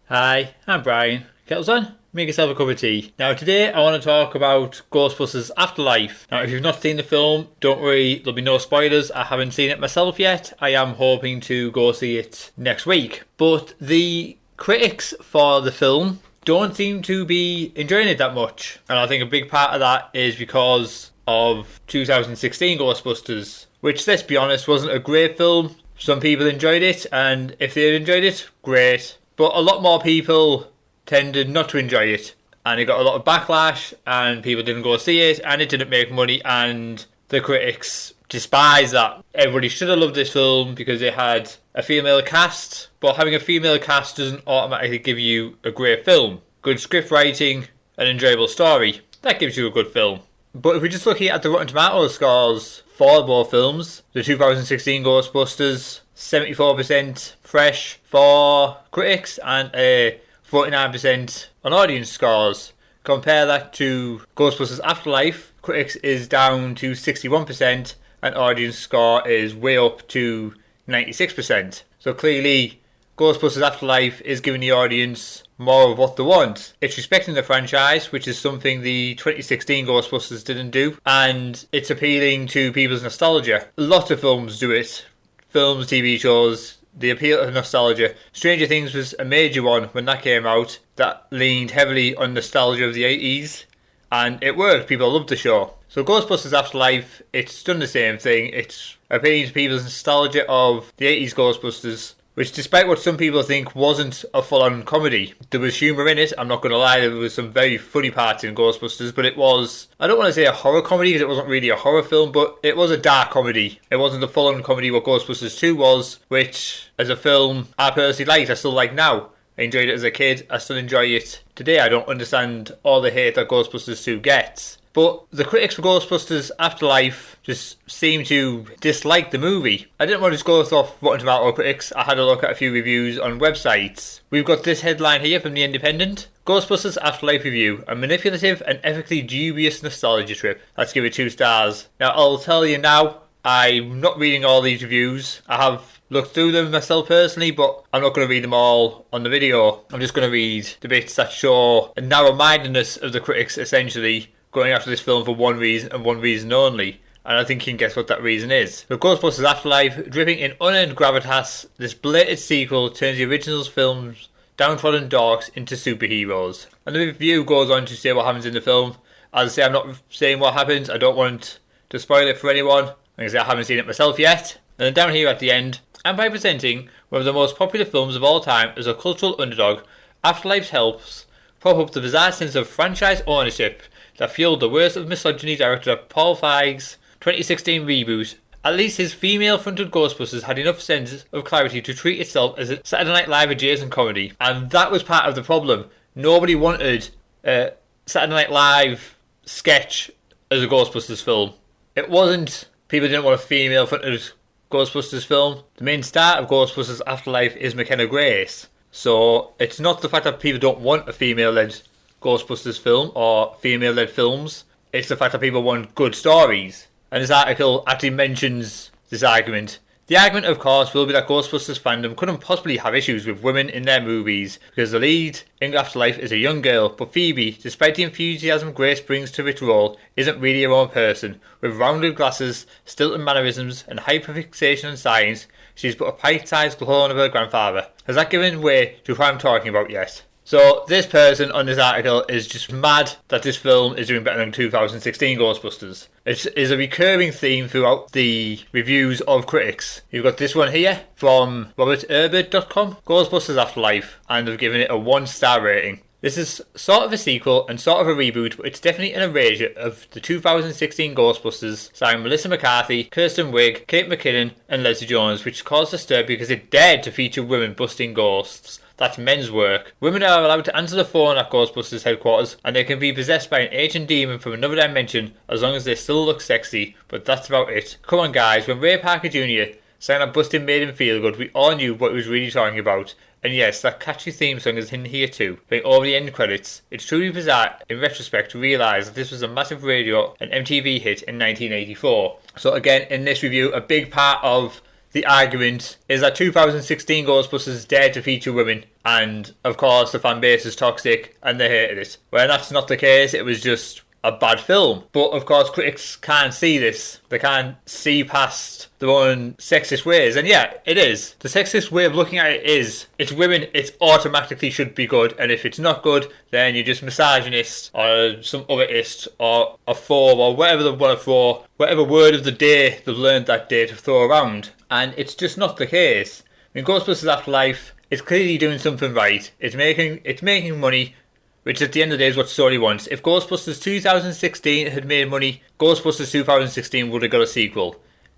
Hi, I'm Brian. Kettle's on. Make yourself a cup of tea. Now, today I want to talk about Ghostbusters Afterlife. Now, if you've not seen the film, don't worry, there'll be no spoilers. I haven't seen it myself yet. I am hoping to go see it next week. But the critics for the film don't seem to be enjoying it that much. And I think a big part of that is because of 2016 Ghostbusters, which, let's be honest, wasn't a great film. Some people enjoyed it, and if they enjoyed it, great. But a lot more people tended not to enjoy it, and it got a lot of backlash, and people didn't go see it, and it didn't make money, and the critics despise that. Everybody should have loved this film because it had a female cast, but having a female cast doesn't automatically give you a great film. Good script writing, an enjoyable story, that gives you a good film. But if we're just looking at the Rotten Tomatoes scores for both films, the 2016 Ghostbusters, 74% fresh for critics and a 49% on audience scores. Compare that to Ghostbusters Afterlife, critics is down to 61% and audience score is way up to 96%. So clearly Ghostbusters Afterlife is giving the audience more of what they want. It's respecting the franchise, which is something the 2016 Ghostbusters didn't do, and it's appealing to people's nostalgia. Lots of films do it. Films, TV shows, they appeal to nostalgia. Stranger Things was a major one when that came out, that leaned heavily on nostalgia of the 80s, and it worked. People loved the show. So Ghostbusters Afterlife, it's done the same thing. It's appealing to people's nostalgia of the 80s Ghostbusters, which, despite what some people think, wasn't a full-on comedy. There was humour in it, I'm not going to lie, there was some very funny parts in Ghostbusters, but it was, I don't want to say a horror comedy because it wasn't really a horror film, but it was a dark comedy. It wasn't the full-on comedy what Ghostbusters 2 was, which, as a film, I personally liked, I still like now. I enjoyed it as a kid, I still enjoy it today. I don't understand all the hate that Ghostbusters 2 gets. But the critics for Ghostbusters Afterlife just seem to dislike the movie. I didn't want to just go off Rotten Tomato critics. I had a look at a few reviews on websites. We've got this headline here from The Independent. Ghostbusters Afterlife review. A manipulative and ethically dubious nostalgia trip. Let's give it 2 stars. Now, I'll tell you now, I'm not reading all these reviews. I have looked through them myself personally, but I'm not going to read them all on the video. I'm just going to read the bits that show a narrow-mindedness of the critics, essentially, going after this film for one reason and one reason only, and I think you can guess what that reason is. The Ghostbusters Afterlife, dripping in unearned gravitas, this blatant sequel turns the original film's downtrodden dorks into superheroes. And the review goes on to say what happens in the film. As I say, I'm not saying what happens, I don't want to spoil it for anyone. Like I say, I haven't seen it myself yet. And then down here at the end, and by presenting one of the most popular films of all time as a cultural underdog, Afterlife helps prop up the bizarre sense of franchise ownership that fueled the worst of misogyny director Paul Feig's 2016 reboot. At least his female-fronted Ghostbusters had enough sense of clarity to treat itself as a Saturday Night Live adjacent comedy. And that was part of the problem. Nobody wanted a Saturday Night Live sketch as a Ghostbusters film. It wasn't, people didn't want a female-fronted Ghostbusters film. The main star of Ghostbusters Afterlife is McKenna Grace. So it's not the fact that people don't want a female-led Ghostbusters film or female-led films, it's the fact that people want good stories. And this article actually mentions this argument. The argument, of course, will be that Ghostbusters fandom couldn't possibly have issues with women in their movies because the lead in Afterlife is a young girl, but Phoebe, despite the enthusiasm Grace brings to its role, isn't really her own person. With rounded glasses, stilted mannerisms, and hyperfixation on science, she's but a pint-sized clone of her grandfather. Has that given way to what I'm talking about yet? So this person on this article is just mad that this film is doing better than 2016 Ghostbusters. It is a recurring theme throughout the reviews of critics. You've got this one here from robertherbert.com, Ghostbusters Afterlife, and they've given it a 1-star rating. This is sort of a sequel and sort of a reboot, but it's definitely an erasure of the 2016 Ghostbusters, starring Melissa McCarthy, Kirsten Wiig, Kate McKinnon, and Leslie Jones, which caused a stir because it dared to feature women busting ghosts. That's men's work. Women are allowed to answer the phone at Ghostbusters headquarters, and they can be possessed by an ancient demon from another dimension as long as they still look sexy, but that's about it. Come on guys, when Ray Parker Jr. sang that Bustin' made him feel good, we all knew what he was really talking about. And yes, that catchy theme song is in here too, playing over the end credits. It's truly bizarre in retrospect to realise that this was a massive radio and MTV hit in 1984. So again, in this review, a big part of the argument is that 2016 Ghostbusters dared to feature women and of course the fan base is toxic and they hated it. Well, that's not the case. It was just a bad film. But of course critics can't see this. They can't see past their own sexist ways. And yeah, it is. The sexist way of looking at it is, it's women, it automatically should be good, and if it's not good, then you're just misogynist or some otherist or a phobe or whatever they want to throw, whatever word of the day they've learned that day to throw around. And it's just not the case. I mean, Ghostbusters Afterlife is clearly doing something right. It's making money, which at the end of the day is what Sony wants. If Ghostbusters 2016 had made money, Ghostbusters 2016 would have got a sequel.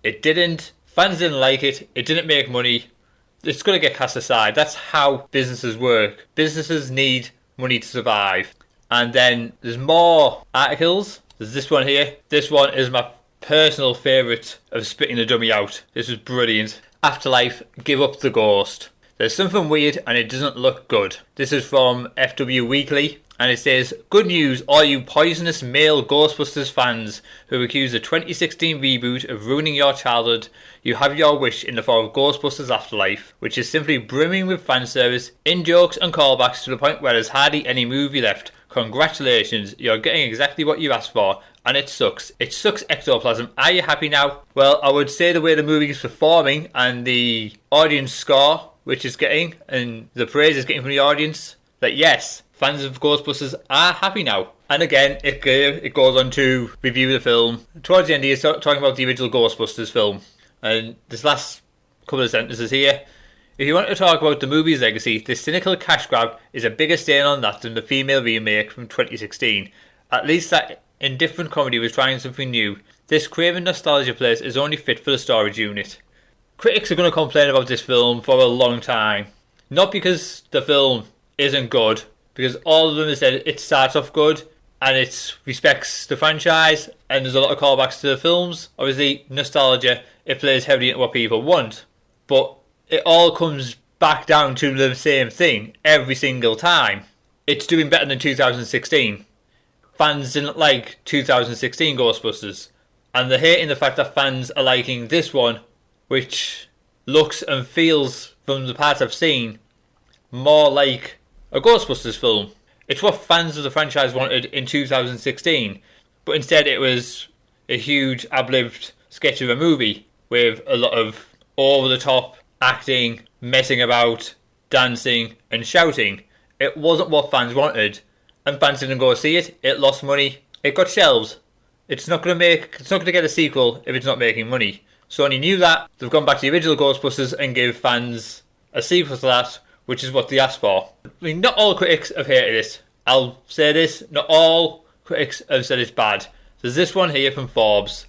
It didn't. Fans didn't like it. It didn't make money. It's going to get cast aside. That's how businesses work. Businesses need money to survive. And then there's more articles. There's this one here. This one is my personal favourite of spitting the dummy out. This was brilliant. Afterlife, give up the ghost. There's something weird and it doesn't look good. This is from FW Weekly, and it says, "Good news, all you poisonous male Ghostbusters fans who accuse the 2016 reboot of ruining your childhood. You have your wish in the form of Ghostbusters Afterlife, which is simply brimming with fan service, in-jokes and callbacks to the point where there's hardly any movie left. Congratulations, you're getting exactly what you asked for, and it sucks. It sucks ectoplasm. Are you happy now?" Well, I would say the way the movie is performing and the audience score which it's getting, and the praise it's getting from the audience, that yes, fans of Ghostbusters are happy now. And again, it goes on to review the film. Towards the end, he's talking about the original Ghostbusters film. And this last couple of sentences here. "If you want to talk about the movie's legacy, this cynical cash grab is a bigger stain on that than the female remake from 2016. At least that indifferent comedy was trying something new. This craven nostalgia place is only fit for the storage unit." Critics are going to complain about this film for a long time. Not because the film isn't good, because all of them have said it starts off good and it respects the franchise and there's a lot of callbacks to the films. Obviously, nostalgia, it plays heavily into what people want. But it all comes back down to the same thing every single time. It's doing better than 2016. Fans didn't like 2016 Ghostbusters, and they're hating the fact that fans are liking this one, which looks and feels, from the parts I've seen, more like a Ghostbusters film. It's what fans of the franchise wanted in 2016, but instead it was a huge ad-libbed sketch of a movie with a lot of over-the-top acting, messing about, dancing and shouting. It wasn't what fans wanted, and fans didn't go see it. It lost money. It got shelved. It's not going to get a sequel if it's not making money. Sony knew that. They've gone back to the original Ghostbusters and gave fans a sequel to that, which is what they asked for. I mean, not all critics have hated it. I'll say this, not all critics have said it's bad. There's this one here from Forbes.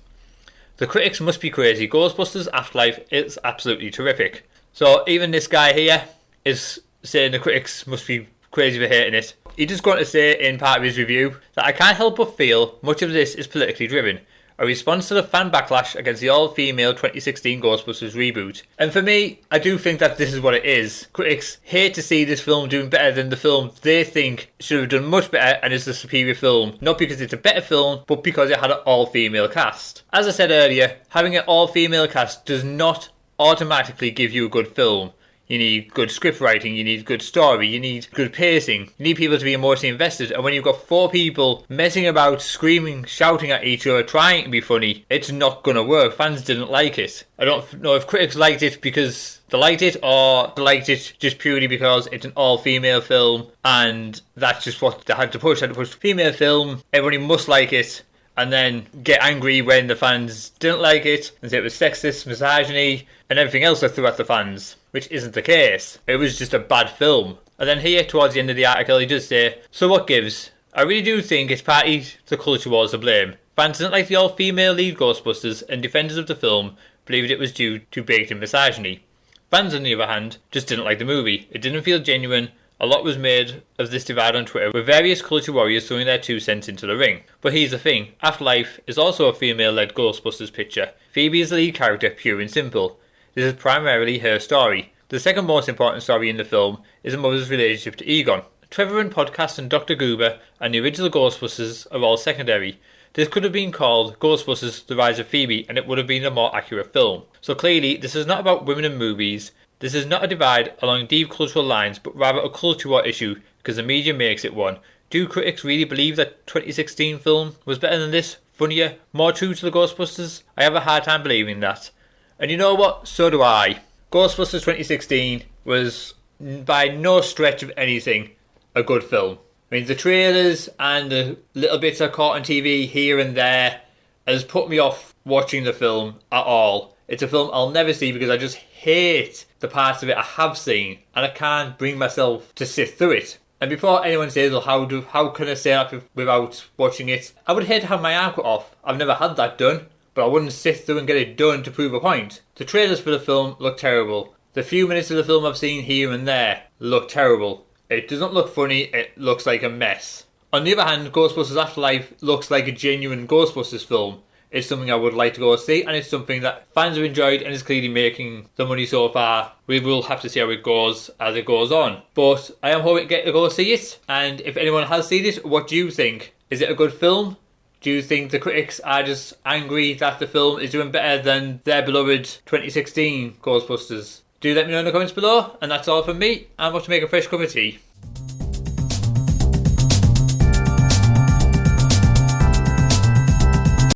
"The critics must be crazy. Ghostbusters Afterlife is absolutely terrific." So even this guy here is saying the critics must be crazy for hating it. He just going to say in part of his review that "I can't help but feel much of this is politically driven. A response to the fan backlash against the all-female 2016 Ghostbusters reboot." And for me, I do think that this is what it is. Critics hate to see this film doing better than the film they think should have done much better and is the superior film. Not because it's a better film, but because it had an all-female cast. As I said earlier, having an all-female cast does not automatically give you a good film. You need good script writing, you need good story, you need good pacing, you need people to be emotionally invested, and when you've got 4 people messing about, screaming, shouting at each other, trying to be funny, it's not going to work. Fans didn't like it. I don't know if critics liked it because they liked it, or they liked it just purely because it's an all-female film, and that's just what they had to push. They had to push female film, everybody must like it, and then get angry when the fans didn't like it, and say it was sexist, misogyny, and everything else they threw at the fans. Which isn't the case. It was just a bad film. And then here, towards the end of the article, he does say, "So what gives? I really do think it's partly the culture wars to blame. Fans didn't like the all-female lead Ghostbusters, and defenders of the film believed it was due to baked-in misogyny. Fans, on the other hand, just didn't like the movie. It didn't feel genuine. A lot was made of this divide on Twitter, with various culture warriors throwing their 2 cents into the ring. But here's the thing. Afterlife is also a female-led Ghostbusters picture. Phoebe is the lead character, pure and simple. This is primarily her story. The second most important story in the film is a mother's relationship to Egon. Trevor and Podcast and Dr. Goober and the original Ghostbusters are all secondary. This could have been called Ghostbusters The Rise of Phoebe and it would have been a more accurate film. So clearly, this is not about women in movies. This is not a divide along deep cultural lines, but rather a culture war issue because the media makes it one. Do critics really believe that 2016 film was better than this, funnier, more true to the Ghostbusters? I have a hard time believing that. And you know what? So do I. Ghostbusters 2016 was by no stretch of anything a good film. I mean, the trailers and the little bits I caught on TV here and there has put me off watching the film at all. It's a film I'll never see because I just hate the parts of it I have seen and I can't bring myself to sit through it. And before anyone says, well, how can I say that without watching it? I would hate to have my arm cut off. I've never had that done, but I wouldn't sit through and get it done to prove a point. The trailers for the film look terrible. The few minutes of the film I've seen here and there look terrible. It doesn't look funny, it looks like a mess. On the other hand, Ghostbusters Afterlife looks like a genuine Ghostbusters film. It's something I would like to go see, and it's something that fans have enjoyed and is clearly making the money so far. We will have to see how it goes as it goes on. But I am hoping to get to go see it, and if anyone has seen it, what do you think? Is it a good film? Do you think the critics are just angry that the film is doing better than their beloved 2016 Ghostbusters? Do let me know in the comments below, and that's all from me. I'm about to make a fresh cup of tea.